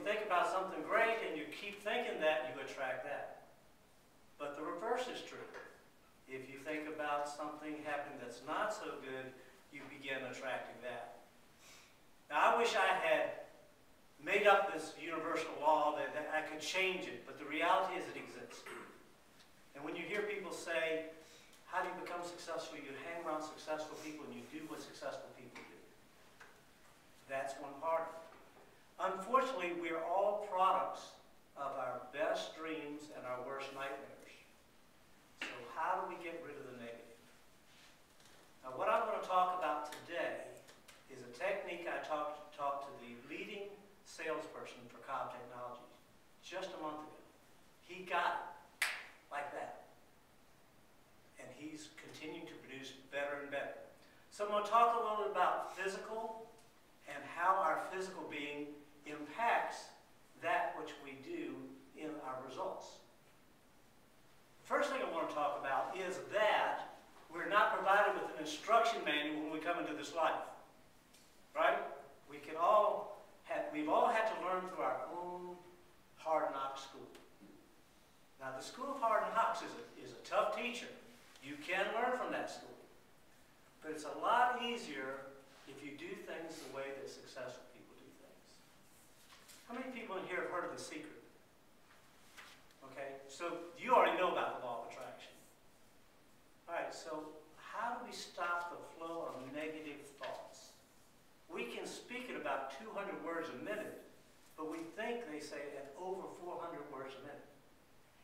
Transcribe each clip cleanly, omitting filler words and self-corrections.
think about something great and you keep thinking that, you attract that. But the reverse is true. If you think about something happening that's not so good, you begin attracting that. Now, I wish I had made up this universal law that I could change it, but the reality is it exists. And when you hear people say, how do you become successful? You hang around successful people and you do what successful people do. That's one part of it. Unfortunately, we're all products of our best dreams and our worst nightmares. So how do we get rid of the negative? Now, what I'm going to talk about today is a technique I talked to the leading salesperson for Cobb Technologies just a month ago. He got it like that. And he's continuing to produce better and better. So I'm going to talk a little bit about physical and how our physical being impacts that which we do in our results. The first thing I want to talk about is that we're not provided with an instruction manual when we come into this life. Right? We've all had to learn through our own hard knock school. Now, the school of hard knocks is a tough teacher. You can learn from that school. But it's a lot easier if you do things the way that successful people do things. How many people in here have heard of The Secret? Okay, so you already know about the law of attraction. All right, so how do we stop the flow of negative thoughts? We can speak at about 200 words a minute, but we think they say at over 400 words a minute.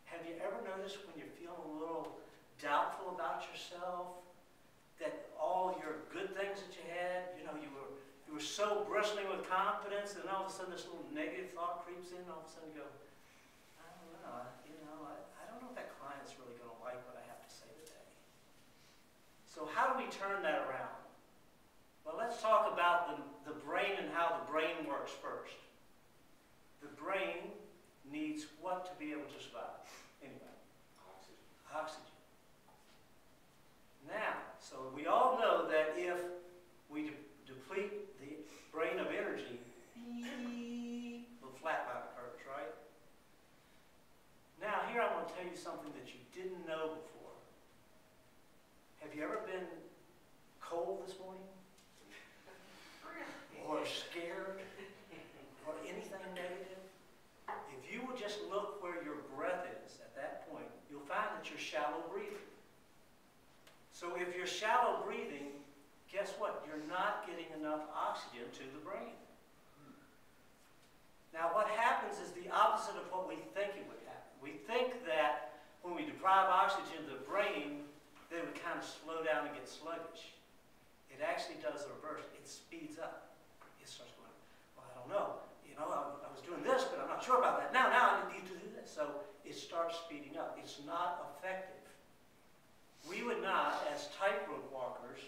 Have you ever noticed when you're feeling a little doubtful about yourself, that all your good things that you had, you were so bristling with confidence, and all of a sudden this little negative thought creeps in, and all of a sudden you go, I don't know, I don't know if that client's really going to like what I have to say today. So how do we turn that around? Well, let's talk about the brain and how the brain works first. The brain needs what to be able to survive? Anyway. Oxygen. Oxygen. Now, so we all know that if we deplete the brain of energy, the flatline occurs, right? Now, here I want to tell you something that you didn't know before. Have you ever been cold this morning? Or scared? Or anything negative? If you will just look where your breath is at that point, you'll find that you're shallow breathing. So if you're shallow breathing, guess what? You're not getting enough oxygen to the brain. Now what happens is the opposite of what we think it would happen. We think that when we deprive oxygen to the brain, that it would kind of slow down and get sluggish. It actually does the reverse. It speeds up. It starts going, well, I don't know. I was doing this, but I'm not sure about that. Now I need to do this. So it starts speeding up. It's not effective. We would not, as tightrope walkers,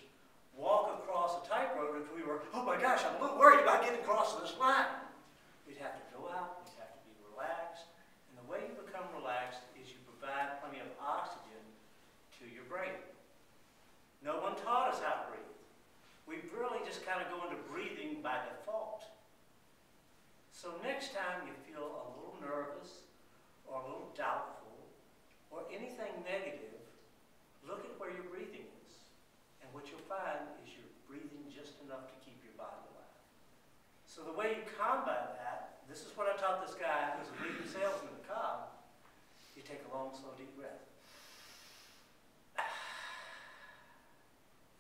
walk across a tightrope if we were, oh my gosh, I'm a little worried about getting across this line. We'd have to go out, we'd have to be relaxed. And the way you become relaxed is you provide plenty of oxygen to your brain. No one taught us how to breathe. We really just kind of go into breathing by default. So next time you feel a little nervous or a little doubtful or anything negative, look at where your breathing is. And what you'll find is you're breathing just enough to keep your body alive. So the way you combat that, this is what I taught this guy who's a leading salesman at Cobb. You take a long, slow, deep breath.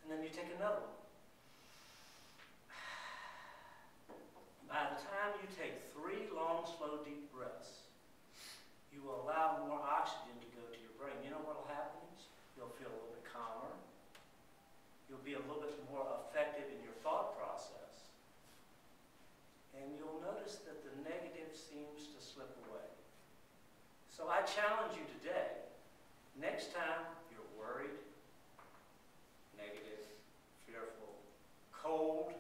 And then you take another one. By the time you take 3 long, slow, deep breaths, you will allow more oxygen to go to your brain. You know what will happen? You'll feel a little bit calmer. You'll be a little bit more effective in your thought process. And you'll notice that the negative seems to slip away. So I challenge you today, next time you're worried, negative, fearful, cold,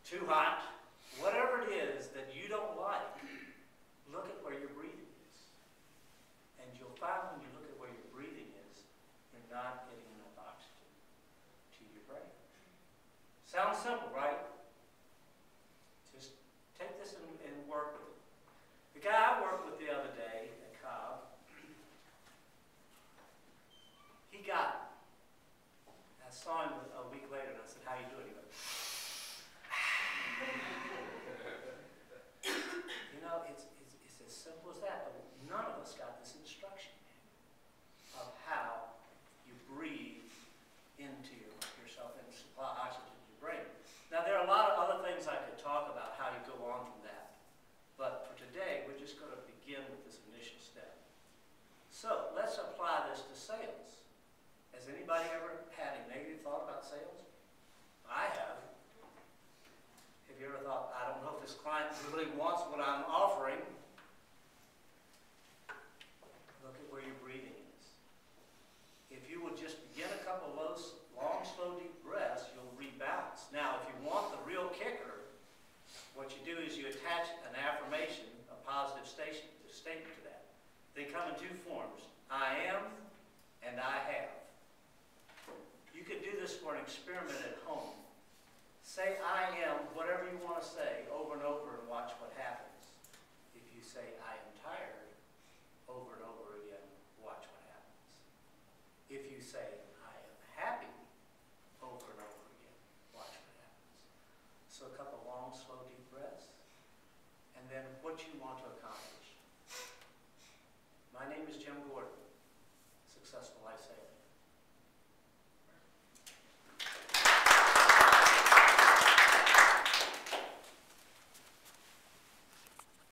too hot, whatever it is that you don't like, look at where your breathing is. And you'll find when you look at where your breathing is, you're not getting enough oxygen to your brain. Sounds simple, right? Just take this and work with it. The guy I worked with the other day at Cobb, he got it. I saw him a week later and I said, "How you doing?" He went, you know, it's as simple as that. But none of us got this instruction of how you breathe into yourself and supply oxygen to your brain. Now, there are a lot of other things I could talk about, how you go on from that. But for today, we're just going to begin with this initial step. So, let's apply this to sales. Has anybody ever had a negative thought about sales? I have. Have you ever thought, I don't know if this client really wants what I'm offering? Look at where your breathing is. If you would just begin a couple of long, slow, deep breaths, you'll rebalance. Now, if you want the real kicker, what you do is you attach an affirmation, a positive statement to that. They come in two forms, I am and I have. You could do this for an experiment at home. Say I am, whatever you want to say, over and over and watch what happens. If you say I am tired, over and over again, watch what happens. If you say I am happy, over and over again, watch what happens. So a couple long, slow, deep